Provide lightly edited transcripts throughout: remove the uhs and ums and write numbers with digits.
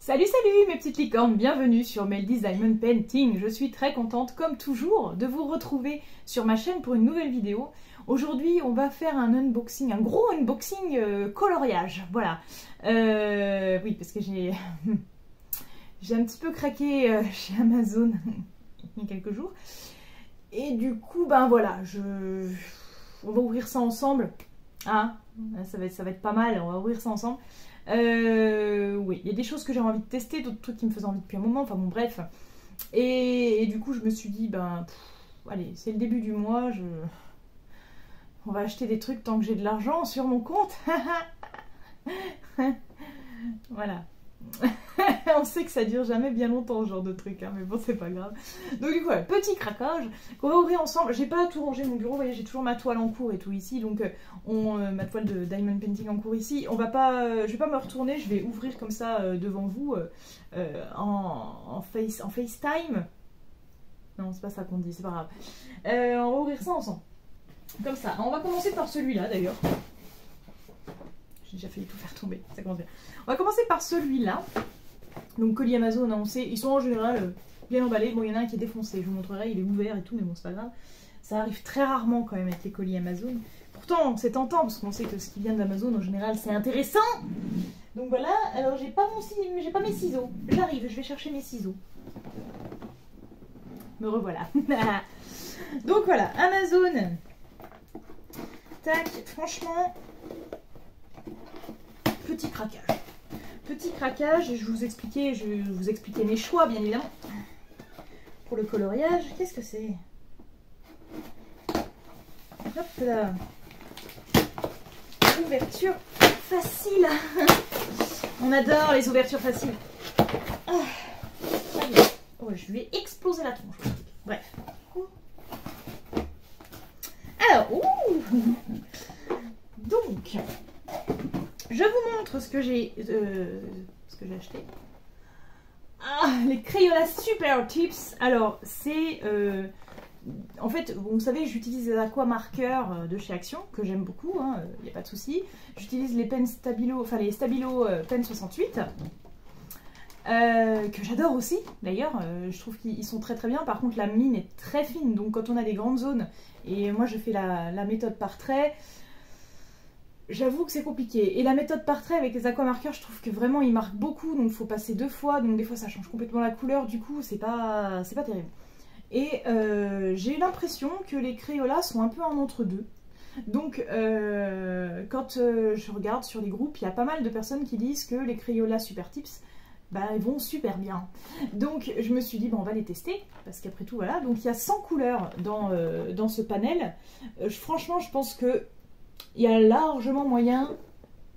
Salut salut mes petites licornes, bienvenue sur Meldy's Diamond Painting. Je suis très contente comme toujours de vous retrouver sur ma chaîne pour une nouvelle vidéo. Aujourd'hui on va faire un unboxing, un gros unboxing coloriage, voilà. Oui parce que j'ai un petit peu craqué chez Amazon il y a quelques jours. Et du coup ben voilà, on va ouvrir ça ensemble. Hein, ça va être pas mal, on va ouvrir ça ensemble. Oui, il y a des choses que j'ai envie de tester, d'autres trucs qui me faisaient envie depuis un moment, enfin bon bref. Et du coup je me suis dit, ben, allez, c'est le début du mois, on va acheter des trucs tant que j'ai de l'argent sur mon compte. Voilà. On sait que ça dure jamais bien longtemps ce genre de truc, hein, mais bon c'est pas grave. Donc du coup voilà, petit craquage qu'on va ouvrir ensemble. J'ai pas tout rangé mon bureau, vous voyez j'ai toujours ma toile en cours et tout ici, donc ma toile de Diamond Painting en cours ici. On va pas, je vais pas me retourner, je vais ouvrir comme ça devant vous en FaceTime. Non c'est pas ça qu'on dit, c'est pas grave. On va ouvrir ça ensemble, comme ça. On va commencer par celui-là d'ailleurs. J'ai déjà failli tout faire tomber, ça commence bien. On va commencer par celui-là. Donc colis Amazon, on sait, ils sont en général bien emballés. Bon, il y en a un qui est défoncé, je vous montrerai, il est ouvert et tout, mais bon, c'est pas grave. Ça arrive très rarement quand même avec les colis Amazon. Pourtant, c'est tentant, parce qu'on sait que ce qui vient d'Amazon, en général, c'est intéressant. Donc voilà, alors j'ai pas mes ciseaux. J'arrive, je vais chercher mes ciseaux. Me revoilà. Donc voilà, Amazon. Tac, franchement... Petit craquage. Petit craquage, je vous expliquais mes choix bien évidemment. Pour le coloriage, qu'est-ce que c'est? Hop là. Ouverture facile. On adore les ouvertures faciles. Oh, je lui ai explosé la tronche. Bref. Alors, donc... je vous montre ce que j'ai acheté. Ah, les Crayola Super Tips. Alors, c'est... en fait, vous savez, j'utilise les aquamarqueurs de chez Action, que j'aime beaucoup, il n'y a pas de souci. J'utilise les pens Stabilo, enfin les Stabilo Pen 68, que j'adore aussi, d'ailleurs. Je trouve qu'ils sont très très bien. Par contre, la mine est très fine, donc quand on a des grandes zones, et moi je fais la méthode par trait, j'avoue que c'est compliqué. Et la méthode par trait avec les aquamarqueurs, je trouve que vraiment ils marquent beaucoup, donc il faut passer 2 fois, donc des fois ça change complètement la couleur, du coup c'est pas terrible. Et j'ai eu l'impression que les Crayola sont un peu en entre-deux. Donc quand je regarde sur les groupes, il y a pas mal de personnes qui disent que les Crayola Super Tips, bah, ils vont super bien. Donc je me suis dit, bon, on va les tester, parce qu'après tout, voilà. Donc il y a 100 couleurs dans ce panel. Franchement, je pense que il y a largement moyen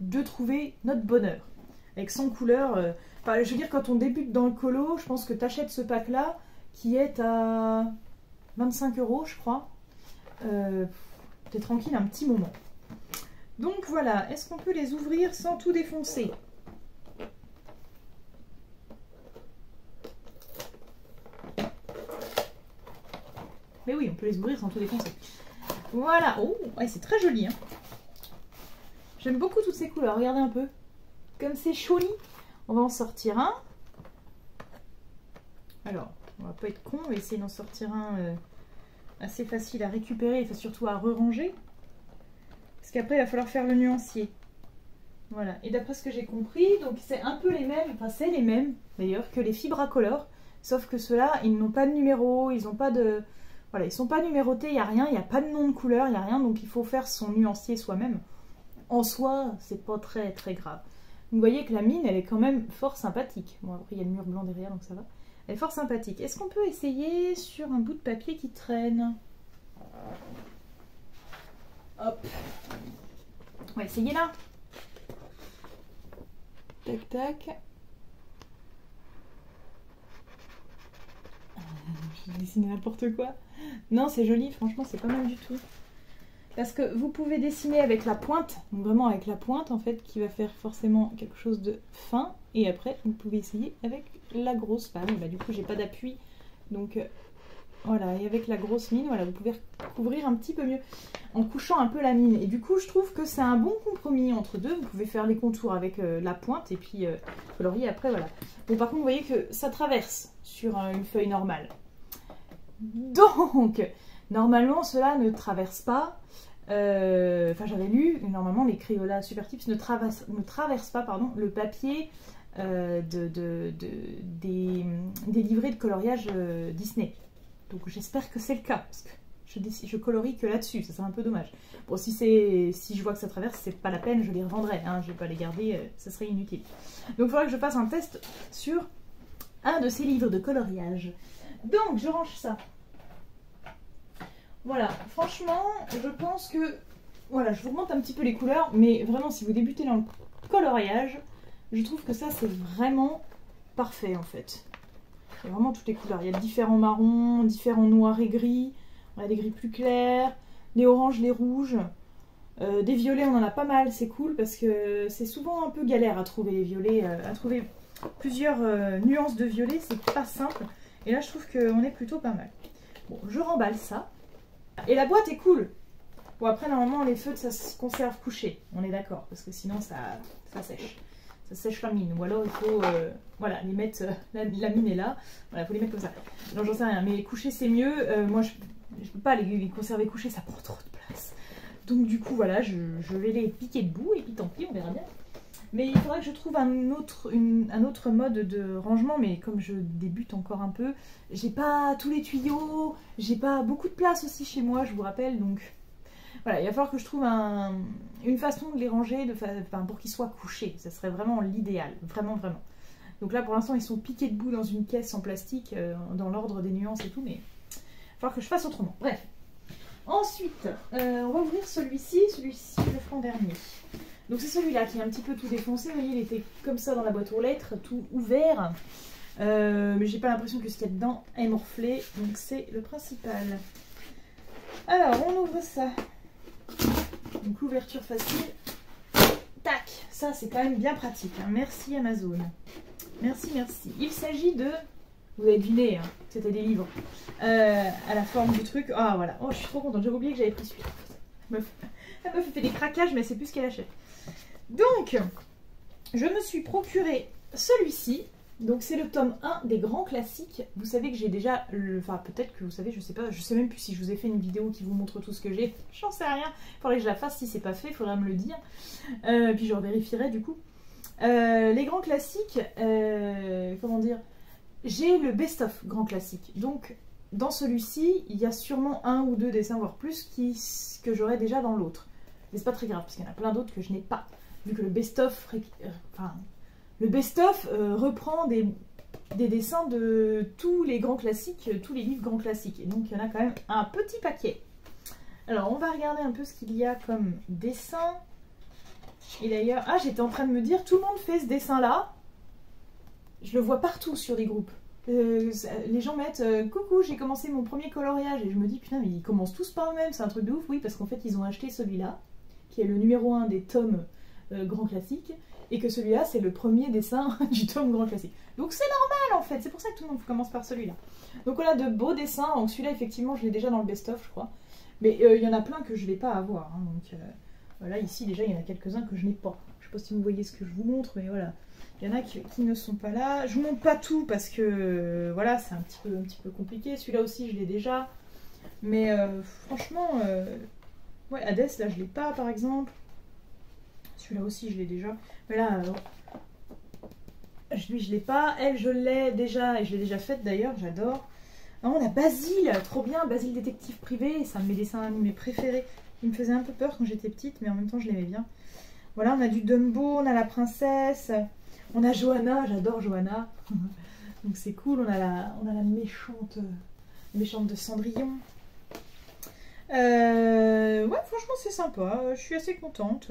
de trouver notre bonheur. Avec 100 couleurs, enfin, je veux dire, quand on débute dans le colo, je pense que tu achètes ce pack-là, qui est à 25 €, je crois. T'es tranquille un petit moment. Donc voilà, est-ce qu'on peut les ouvrir sans tout défoncer? Mais oui, on peut les ouvrir sans tout défoncer. Voilà, oh, ouais, c'est très joli, hein. J'aime beaucoup toutes ces couleurs, regardez un peu. Comme c'est joli. On va en sortir un. Alors, on va pas être con, on va essayer d'en sortir un assez facile à récupérer et surtout à re-ranger. Parce qu'après, il va falloir faire le nuancier. Voilà, et d'après ce que j'ai compris, donc c'est un peu les mêmes, enfin c'est les mêmes d'ailleurs que les Fibracolor, sauf que ceux-là, ils n'ont pas de numéro, ils n'ont pas de... Voilà, ils sont pas numérotés, il n'y a rien, il n'y a pas de nom de couleur, il n'y a rien, donc il faut faire son nuancier soi-même. En soi, c'est pas très très grave. Vous voyez que la mine, elle est quand même fort sympathique. Bon, après, il y a le mur blanc derrière, donc ça va. Elle est fort sympathique. Est-ce qu'on peut essayer sur un bout de papier qui traîne? Hop. On va essayer là. Tac, tac. J'ai dessiné n'importe quoi. Non, c'est joli, franchement, c'est pas mal du tout. Parce que vous pouvez dessiner avec la pointe, donc vraiment avec la pointe en fait, qui va faire forcément quelque chose de fin. Et après, vous pouvez essayer avec la grosse. Bah oui, bah du coup, j'ai pas d'appui. Donc, Voilà, et avec la grosse mine, voilà, vous pouvez couvrir un petit peu mieux en couchant un peu la mine. Et du coup, je trouve que c'est un bon compromis entre deux. Vous pouvez faire les contours avec la pointe et puis colorier après, voilà. Bon, par contre, vous voyez que ça traverse sur une feuille normale. Donc, normalement, cela ne traverse pas. Enfin, j'avais lu, normalement, les Crayola Super Tips ne traversent pas, pardon, le papier des livrets de coloriage Disney. Donc j'espère que c'est le cas, parce que je colorie que là-dessus, ça serait un peu dommage. Bon, si je vois que ça traverse, c'est pas la peine, je les revendrai, hein, je vais pas les garder, ça serait inutile. Donc il faudra que je fasse un test sur un de ces livres de coloriage. Donc je range ça. Voilà, franchement, je pense que... Voilà, je vous remonte un petit peu les couleurs, mais vraiment, si vous débutez dans le coloriage, je trouve que ça, c'est vraiment parfait, en fait. Il y a vraiment toutes les couleurs. Il y a différents marrons, différents noirs et gris. On a des gris plus clairs, les oranges, les rouges. Des violets, on en a pas mal, c'est cool, parce que c'est souvent un peu galère à trouver les violets. À trouver plusieurs nuances de violet, c'est pas simple. Et là, je trouve qu'on est plutôt pas mal. Bon, je remballe ça. Et la boîte est cool. Bon, après, normalement, les feutres, ça se conserve couché. On est d'accord, parce que sinon, ça sèche. Ça sèche la mine. Ou alors, il faut voilà, les mettre... la mine est là. Voilà, il faut les mettre comme ça. Non, j'en sais rien. Mais coucher, c'est mieux. Moi, je peux pas les conserver couchés. Ça prend trop de place. Donc, du coup, voilà, je vais les piquer debout. Et puis, tant pis, on verra bien. Mais il faudrait que je trouve un autre mode de rangement, mais comme je débute encore un peu, j'ai pas tous les tuyaux, j'ai pas beaucoup de place aussi chez moi, je vous rappelle, donc voilà, il va falloir que je trouve une façon de les ranger pour qu'ils soient couchés, ça serait vraiment l'idéal, vraiment, vraiment. Donc là, pour l'instant, ils sont piqués debout dans une caisse en plastique, dans l'ordre des nuances et tout, mais il va falloir que je fasse autrement. Bref. Ensuite, on va ouvrir celui-ci, je le ferai en dernier. Donc c'est celui-là qui est un petit peu tout défoncé, vous voyez, il était comme ça dans la boîte aux lettres, tout ouvert. Mais j'ai pas l'impression que ce qu'il y a dedans est morflé, donc c'est le principal. Alors, on ouvre ça. Donc l'ouverture facile. Tac, ça c'est quand même bien pratique, hein. Merci Amazon. Merci, merci. Il s'agit de... Vous avez deviné, hein, c'était des livres. À la forme du truc. Ah voilà, oh je suis trop contente, j'avais oublié que j'avais pris celui-là. La meuf fait des craquages, mais c'est plus ce qu'elle achète. Donc, je me suis procuré celui-ci. Donc, c'est le tome 1 des grands classiques. Vous savez que j'ai déjà... Enfin, peut-être que vous savez, je sais pas. Je sais même plus si je vous ai fait une vidéo qui vous montre tout ce que j'ai. J'en sais rien. Il faudrait que je la fasse. Si c'est pas fait, il faudrait me le dire. Puis, je vérifierai du coup. Les grands classiques, comment dire, j'ai le best-of grand classique. Donc, dans celui-ci, il y a sûrement un ou deux dessins, voire plus, que j'aurai déjà dans l'autre. Mais c'est pas très grave, parce qu'il y en a plein d'autres que je n'ai pas. Vu que le best-of reprend des dessins de tous les grands classiques, tous les livres grands classiques. Et donc, il y en a quand même un petit paquet. Alors, on va regarder un peu ce qu'il y a comme dessin. Et d'ailleurs, ah, j'étais en train de me dire, tout le monde fait ce dessin-là. Je le vois partout sur des groupes. Les gens mettent coucou, j'ai commencé mon premier coloriage. Et je me dis, putain, mais ils commencent tous par eux-mêmes, c'est un truc de ouf. Oui, parce qu'en fait, ils ont acheté celui-là, qui est le numéro 1 des tomes grand classiques. Et que celui-là, c'est le premier dessin du tome grand classique. Donc c'est normal en fait, c'est pour ça que tout le monde commence par celui-là. Donc on a de beaux dessins. Donc celui-là, effectivement, je l'ai déjà dans le best-of, je crois. Mais il y en a plein que je ne vais pas avoir. Hein, donc voilà, ici déjà, il y en a quelques-uns que je n'ai pas. Je ne sais pas si vous voyez ce que je vous montre, mais voilà. Il y en a qui ne sont pas là. Je ne vous montre pas tout parce que voilà, c'est un petit peu compliqué. Celui-là aussi, je l'ai déjà. Mais franchement, ouais, Hades, là, je ne l'ai pas, par exemple. Celui-là aussi, je l'ai déjà. Mais là, lui, je l'ai pas. Elle, je l'ai déjà. Et je l'ai déjà faite, d'ailleurs. J'adore. On a Basile. Trop bien. Basile détective privé. C'est un de mes dessins animés préférés. Il me faisait un peu peur quand j'étais petite, mais en même temps, je l'aimais bien. Voilà, on a du Dumbo. On a la princesse. On a Johanna. J'adore Johanna. Donc, c'est cool. On a la méchante de Cendrillon. Ouais, franchement, c'est sympa. Je suis assez contente.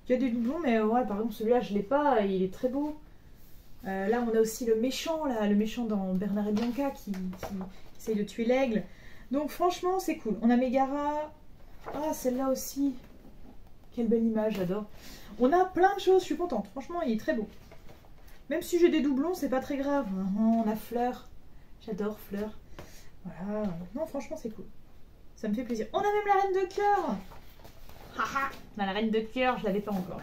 Il y a des doublons, mais ouais, par exemple, celui-là, je ne l'ai pas. Il est très beau. Là, on a aussi le méchant dans Bernard et Bianca qui essaye de tuer l'aigle. Donc, franchement, c'est cool. On a Mégara. Ah, celle-là aussi. Quelle belle image, j'adore. On a plein de choses, je suis contente. Franchement, il est très beau. Même si j'ai des doublons, c'est pas très grave. On a Fleur. J'adore Fleur. Voilà. Non, franchement, c'est cool. Ça me fait plaisir. On a même la reine de cœur. Haha. On a la reine de cœur, je l'avais pas encore.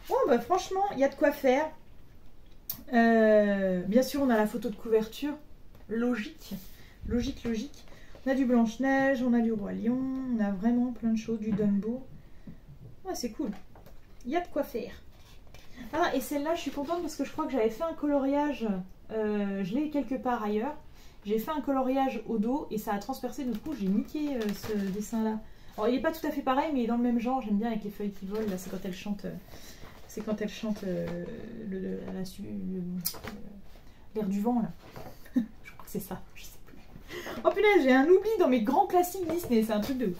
Bon, bah franchement, il y a de quoi faire. Bien sûr, on a la photo de couverture. Logique. Logique, logique. On a du Blanche-Neige, on a du Roi Lion. On a vraiment plein de choses. Du Dumbo. Ouais, c'est cool. Il y a de quoi faire. Ah, et celle-là, je suis contente parce que je crois que j'avais fait un coloriage. Je l'ai quelque part ailleurs. J'ai fait un coloriage au dos et ça a transpercé. Du coup, j'ai niqué ce dessin-là. Alors, il n'est pas tout à fait pareil, mais il est dans le même genre. J'aime bien avec les feuilles qui volent. Là, c'est quand elle chante. C'est quand elle chante l'air du vent, là. Je crois que c'est ça. Je sais plus. Oh punaise, j'ai un oubli dans mes grands classiques Disney. C'est un truc de ouf.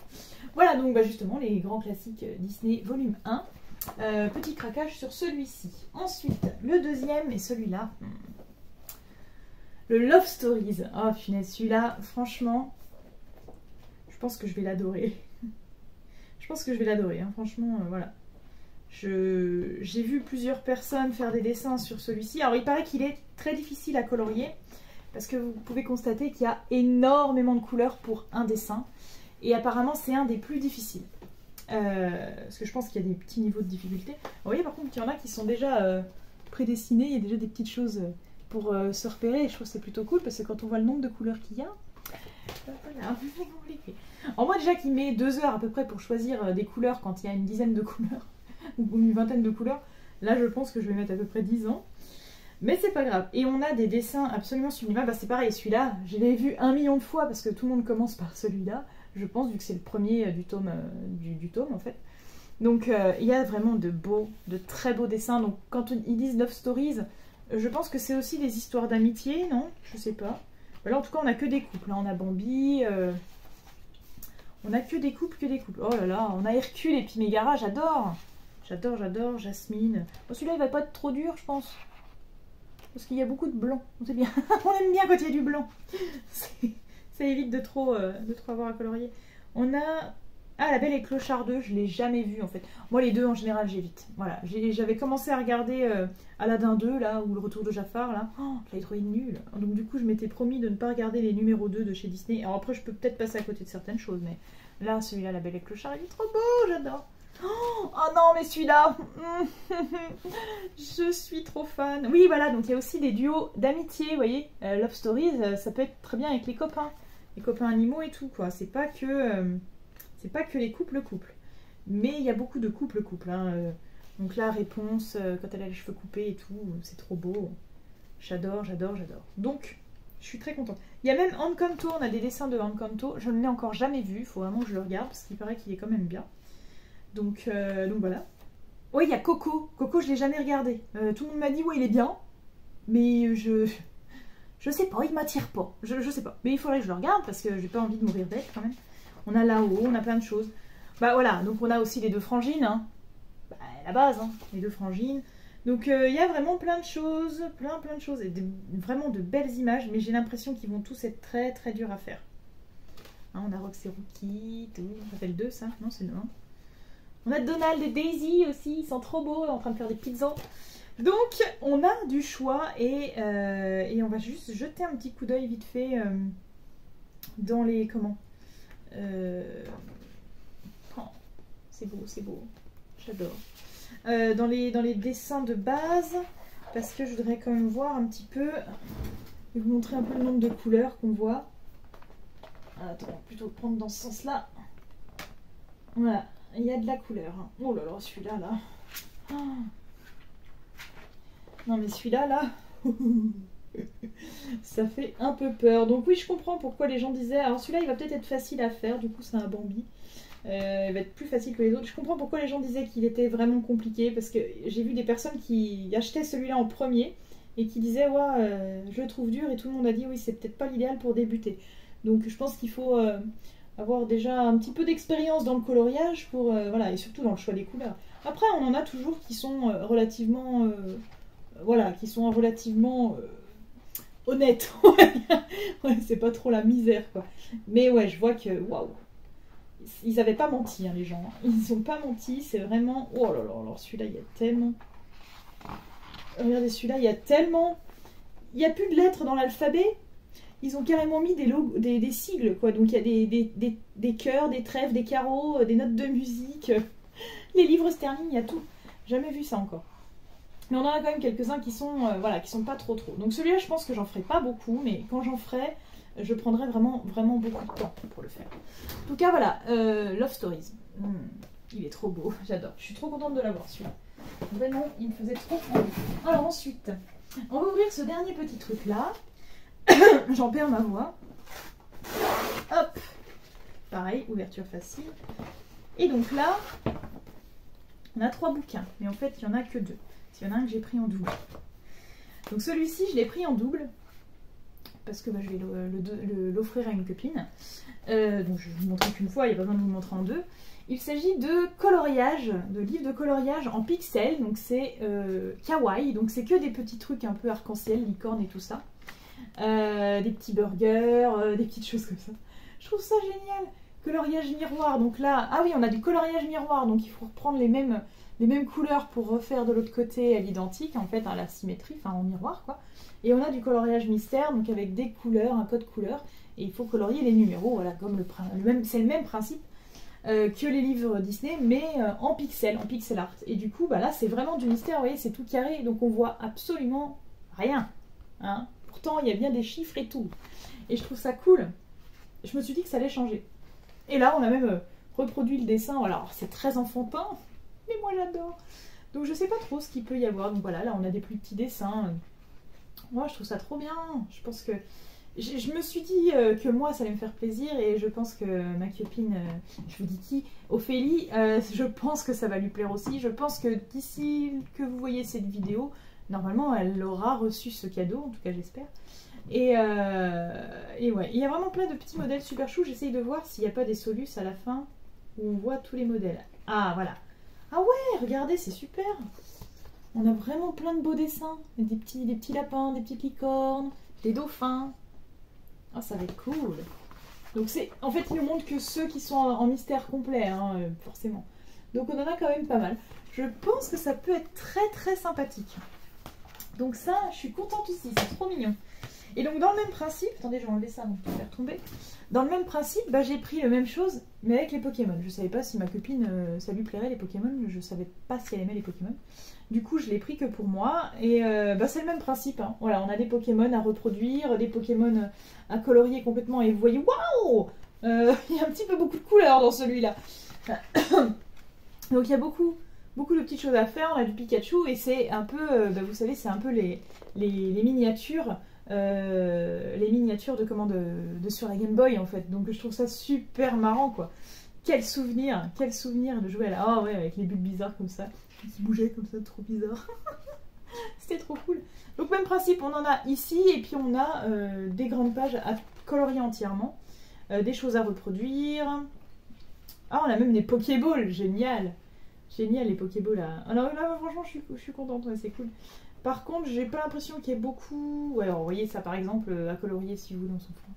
Voilà, donc bah, justement, les grands classiques Disney volume 1. Petit craquage sur celui-ci. Ensuite, le deuxième et celui-là. Le Love Stories. Oh punaise, celui-là, franchement, je pense que je vais l'adorer. Je pense que je vais l'adorer, hein. Franchement, voilà. J'ai vu plusieurs personnes faire des dessins sur celui-ci. Alors, il paraît qu'il est très difficile à colorier parce que vous pouvez constater qu'il y a énormément de couleurs pour un dessin. Et apparemment, c'est un des plus difficiles. Parce que je pense qu'il y a des petits niveaux de difficulté. Vous voyez, par contre, il y en a qui sont déjà prédessinés. Il y a déjà des petites choses pour se repérer. Et je trouve que c'est plutôt cool parce que quand on voit le nombre de couleurs qu'il y a, voilà. Alors moi, déjà, qui met 2 heures à peu près pour choisir des couleurs quand il y a une dizaine de couleurs ou une vingtaine de couleurs, là, je pense que je vais mettre à peu près 10 ans. Mais c'est pas grave. Et on a des dessins absolument sublimes. Bah, c'est pareil, celui-là, je l'ai vu 1 million de fois parce que tout le monde commence par celui-là. Je pense, vu que c'est le premier du tome, du tome en fait. Donc il y a vraiment de très beaux dessins. Donc quand ils disent Love Stories, je pense que c'est aussi des histoires d'amitié, non? Je sais pas. Là en tout cas on a que des couples. Là on a Bambi, on a que des couples, Oh là là, on a Hercule et puis Mégara, j'adore. J'adore, Jasmine. Bon, celui-là il va pas être trop dur je pense. Parce qu'il y a beaucoup de blanc. C'est bien. On aime bien quand il y a du blanc. Ça évite de trop avoir à colorier. On a... Ah, La Belle et Clochard 2, je ne l'ai jamais vu en fait. Moi, les deux en général, j'évite. Voilà, j'avais commencé à regarder Aladdin 2, là, ou Le Retour de Jafar, là. Oh, je l'avais trouvé nul. Donc, du coup, je m'étais promis de ne pas regarder les numéros 2 de chez Disney. Alors, après, je peux peut-être passer à côté de certaines choses, mais là, celui-là, La Belle et Clochard, il est trop beau, j'adore. Oh non, mais celui-là, je suis trop fan. Oui, voilà, donc il y a aussi des duos d'amitié, vous voyez. Love Stories, ça peut être très bien avec les copains animaux et tout, quoi. C'est pas que les couples. Mais il y a beaucoup de couples, hein. Donc là, Réponse, quand elle a les cheveux coupés et tout, c'est trop beau. J'adore. Donc, je suis très contente. Il y a même Encanto, on a des dessins de Encanto. Je ne l'ai encore jamais vu, il faut vraiment que je le regarde, parce qu'il paraît qu'il est quand même bien. Donc voilà. Oui, il y a Coco. Coco, je ne l'ai jamais regardé. Tout le monde m'a dit, ouais, il est bien. Mais je sais pas, il m'attire pas. Je sais pas. Mais il faudrait que je le regarde parce que j'ai pas envie de mourir bête quand même. On a là-haut, on a plein de choses. Bah voilà, donc on a aussi les deux frangines. Hein. Bah, la base, hein, les deux frangines. Donc il y a vraiment plein de choses. Plein de choses. Et vraiment de belles images. Mais j'ai l'impression qu'ils vont tous être très très durs à faire. Hein, on a Rox et Rookie. Ça fait le 2 ça? Non, c'est le 1. On a Donald et Daisy aussi, ils sont trop beaux, en train de faire des pizzas. Donc, on a du choix et on va juste jeter un petit coup d'œil vite fait dans les... Comment oh, c'est beau, j'adore. Dans les dessins de base, parce que je voudrais quand même voir un petit peu... Je vais vous montrer un peu le nombre de couleurs qu'on voit. Attends, plutôt prendre dans ce sens-là. Voilà. Il y a de la couleur. Oh là là, celui-là, là. Oh. Non, mais celui-là, là, ça fait un peu peur. Donc oui, je comprends pourquoi les gens disaient... Alors celui-là, il va peut-être être facile à faire. Du coup, c'est un Bambi. Il va être plus facile que les autres. Je comprends pourquoi les gens disaient qu'il était vraiment compliqué. Parce que j'ai vu des personnes qui achetaient celui-là en premier et qui disaient, ouais, je le trouve dur. Et tout le monde a dit, oui, c'est peut-être pas l'idéal pour débuter. Donc je pense qu'il faut... avoir déjà un petit peu d'expérience dans le coloriage pour voilà, et surtout dans le choix des couleurs. Après, on en a toujours qui sont relativement voilà, qui sont relativement honnêtes. Ouais, c'est pas trop la misère quoi. Mais ouais, je vois que waouh, ils avaient pas menti hein, les gens. Ils ont pas menti, c'est vraiment oh là là. Alors celui-là, il y a tellement. Regardez celui-là, il y a tellement. Il y a plus de lettres dans l'alphabet. ils ont carrément mis des sigles, quoi. Donc il y a des cœurs, des trèfles, des carreaux, des notes de musique. Les livres sterling, il y a tout. Jamais vu ça encore. Mais on en a quand même quelques-uns qui sont, voilà, qui sont pas trop. Donc celui-là, je pense que j'en ferai pas beaucoup, mais quand j'en ferai, je prendrai vraiment beaucoup de temps pour le faire. En tout cas, voilà, Love Stories. Il est trop beau, j'adore. Je suis trop contente de l'avoir, celui-là. Vraiment, il me faisait trop envie. Alors ensuite, on va ouvrir ce dernier petit truc-là. J'en perds ma voix. Hop. Pareil, ouverture facile. Et donc là, on a 3 bouquins. Mais en fait, il n'y en a que 2. Il y en a un que j'ai pris en double. Donc celui-ci, je l'ai pris en double. Parce que je vais l'offrir à une copine. Donc je vais vous montrer qu'une fois, il n'y a pas besoin de vous le montrer en 2. Il s'agit de coloriage, de livres de coloriage en pixels. Donc c'est kawaii. Donc c'est que des petits trucs un peu arc-en-ciel, licorne et tout ça. Des petits burgers, des petites choses comme ça. Je trouve ça génial. Coloriage miroir. Donc là, ah oui, on a du coloriage miroir. Donc il faut reprendre les mêmes couleurs pour refaire de l'autre côté à l'identique, en fait, à la symétrie, enfin en miroir, quoi. Et on a du coloriage mystère, donc avec des couleurs, un code couleur, et il faut colorier les numéros, voilà, comme c'est le même principe que les livres Disney, mais en pixel art. Et du coup, bah là, c'est vraiment du mystère, vous voyez, c'est tout carré, donc on voit absolument rien. Hein. Pourtant, il y a bien des chiffres et tout. Et je trouve ça cool. Je me suis dit que ça allait changer. Et là, on a même reproduit le dessin, voilà, alors c'est très enfantin, mais moi j'adore. Donc je sais pas trop ce qu'il peut y avoir. Donc voilà, là on a des plus petits dessins. Moi je trouve ça trop bien. Je pense que... Je me suis dit que moi ça allait me faire plaisir et je pense que ma copine, je vous dis qui, Ophélie, je pense que ça va lui plaire aussi. Je pense que d'ici que vous voyez cette vidéo, normalement elle aura reçu ce cadeau, en tout cas j'espère. Et ouais, il y a vraiment plein de petits modèles super choux. J'essaye de voir s'il n'y a pas des solus à la fin où on voit tous les modèles. Ah voilà. Ah ouais, regardez, c'est super. On a vraiment plein de beaux dessins. Des petits lapins, des petites licornes, des dauphins. Ah, ça va être cool. Donc c'est, en fait, ils nous montrent que ceux qui sont en mystère complet, hein, forcément. Donc on en a quand même pas mal. Je pense que ça peut être très sympathique. Donc ça, je suis contente aussi, c'est trop mignon. Et donc dans le même principe, attendez, je vais enlever ça avant de le faire tomber. Dans le même principe, bah, j'ai pris la même chose, mais avec les Pokémon. Je savais pas si ma copine, ça lui plairait les Pokémon, je savais pas si elle aimait les Pokémon. Du coup, je l'ai pris que pour moi, et bah, c'est le même principe. Hein. Voilà, on a des Pokémon à reproduire, des Pokémon à colorier complètement, et vous voyez, waouh, il y a un petit peu beaucoup de couleurs dans celui-là. Donc il y a beaucoup de petites choses à faire. On a du Pikachu, et c'est un peu, bah, vous savez, c'est un peu les miniatures. Les miniatures de sur la Game Boy en fait, donc je trouve ça super marrant quoi. Quel souvenir de jouer à la... Oh ouais, avec les bulles bizarres comme ça, qui bougeaient comme ça, trop bizarre. C'était trop cool. Donc même principe, on en a ici, et puis on a des grandes pages à colorier entièrement, des choses à reproduire. Ah, on a même des Pokéballs, génial les Pokéballs là. Alors là, franchement, je suis contente, ouais, c'est cool. Par contre, j'ai pas l'impression qu'il y ait beaucoup... Ouais, alors, vous voyez ça par exemple à colorier si vous voulez, on s'en fout.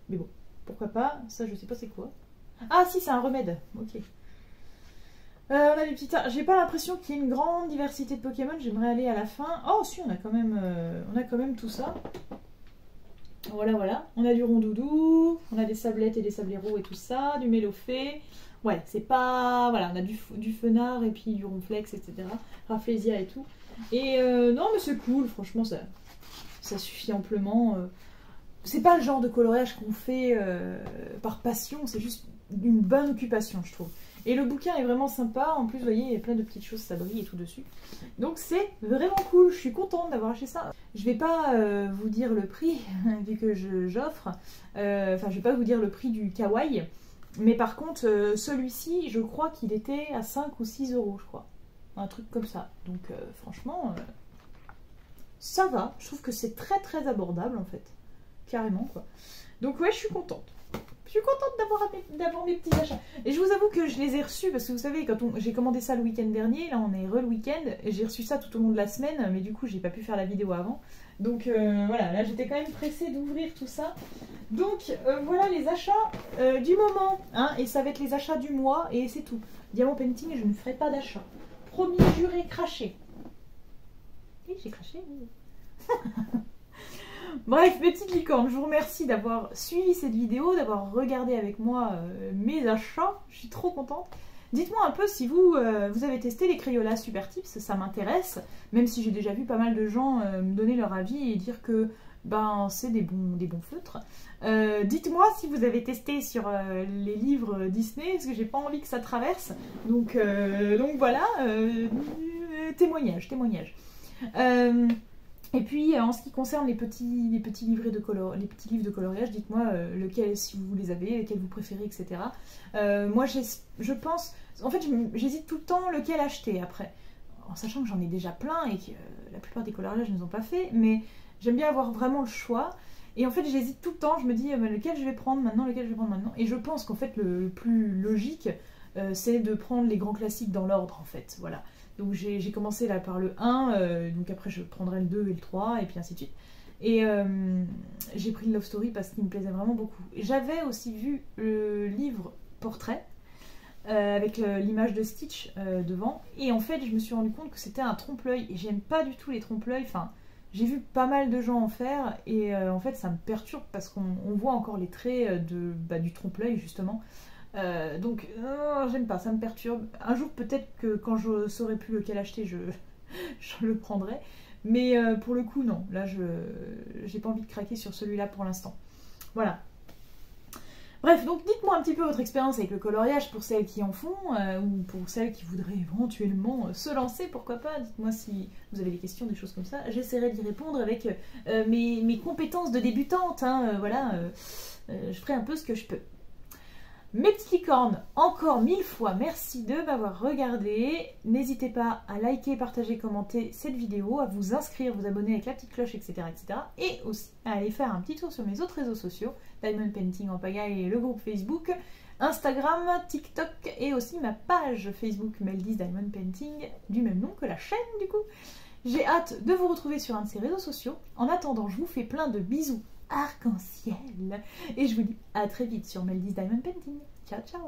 Mais bon, pourquoi pas. Ça, je sais pas c'est quoi. Ah si, c'est un remède. Ok. On a des petites... J'ai pas l'impression qu'il y ait une grande diversité de Pokémon. J'aimerais aller à la fin. Oh si, on a quand même tout ça. Voilà. On a du Rondoudou, on a des sablettes et des sableros et tout ça, du Mélofée. Ouais, c'est pas... Voilà, on a du Fenard et puis du Ronflex, etc. Rafflesia et tout. Et non, mais c'est cool, franchement, ça suffit amplement. C'est pas le genre de coloriage qu'on fait par passion, c'est juste une bonne occupation, je trouve. Et le bouquin est vraiment sympa. En plus, vous voyez, il y a plein de petites choses, ça brille et tout dessus. Donc c'est vraiment cool, je suis contente d'avoir acheté ça. Je vais pas vous dire le prix, vu que j'offre. Enfin, je vais pas vous dire le prix du kawaii. Mais par contre, celui-ci, je crois qu'il était à 5 ou 6 euros, je crois. Un truc comme ça. Donc franchement, ça va. Je trouve que c'est très abordable, en fait. Carrément, quoi. Donc ouais, je suis contente. Je suis contente d'avoir mes petits achats. Et je vous avoue que je les ai reçus, parce que vous savez, quand j'ai commandé ça le week-end dernier, là on est le week-end, et j'ai reçu ça tout au long de la semaine, mais du coup j'ai pas pu faire la vidéo avant. Donc voilà, là j'étais quand même pressée d'ouvrir tout ça. Donc voilà les achats du moment, hein, et ça va être les achats du mois, et c'est tout. Diamant Painting, je ne ferai pas d'achat. Promis, juré, craché. Oui, j'ai craché, oui. Bref, mes petites licornes, je vous remercie d'avoir suivi cette vidéo, d'avoir regardé avec moi mes achats. Je suis trop contente. Dites-moi un peu si vous avez testé les Crayolas Super Tips, ça m'intéresse. Même si j'ai déjà vu pas mal de gens me donner leur avis et dire que ben, c'est des bons feutres. Dites-moi si vous avez testé sur les livres Disney, parce que j'ai pas envie que ça traverse. Donc voilà, témoignage. Et puis en ce qui concerne les petits livres de coloriage, dites-moi lequel, si vous les avez, lequel vous préférez, etc. Moi je pense, en fait j'hésite tout le temps lequel acheter après, en sachant que j'en ai déjà plein et que la plupart des coloriages ne les ont pas fait, mais j'aime bien avoir vraiment le choix. Et en fait j'hésite tout le temps, je me dis lequel je vais prendre maintenant, et je pense qu'en fait le plus logique c'est de prendre les grands classiques dans l'ordre en fait, voilà. Donc j'ai commencé là par le 1, donc après je prendrai le 2 et le 3, et puis ainsi de suite. Et j'ai pris le Love Story parce qu'il me plaisait vraiment beaucoup. J'avais aussi vu le livre Portrait, avec l'image de Stitch devant, et en fait je me suis rendu compte que c'était un trompe-l'œil, et j'aime pas du tout les trompe-l'œil, enfin j'ai vu pas mal de gens en faire, et en fait ça me perturbe parce qu'on voit encore les traits du trompe-l'œil justement. Donc j'aime pas, ça me perturbe. Un jour peut-être que quand je saurai plus lequel acheter, je le prendrai. Mais pour le coup non, là j'ai pas envie de craquer sur celui-là pour l'instant. Voilà. Bref, donc dites-moi un petit peu votre expérience avec le coloriage pour celles qui en font, ou pour celles qui voudraient éventuellement se lancer, pourquoi pas. Dites-moi si vous avez des questions, des choses comme ça. J'essaierai d'y répondre avec mes compétences de débutante, hein, voilà. Je ferai un peu ce que je peux. Mes petites licornes, encore 1000 fois merci de m'avoir regardé. N'hésitez pas à liker, partager, commenter cette vidéo, à vous inscrire, vous abonner avec la petite cloche, etc. Et aussi à aller faire un petit tour sur mes autres réseaux sociaux, Diamond Painting en pagaille et le groupe Facebook, Instagram, TikTok et aussi ma page Facebook Meldy's Diamond Painting, du même nom que la chaîne du coup. J'ai hâte de vous retrouver sur un de ces réseaux sociaux. En attendant, je vous fais plein de bisous arc-en-ciel et je vous dis à très vite sur Meldy's Diamond Painting. Ciao ciao.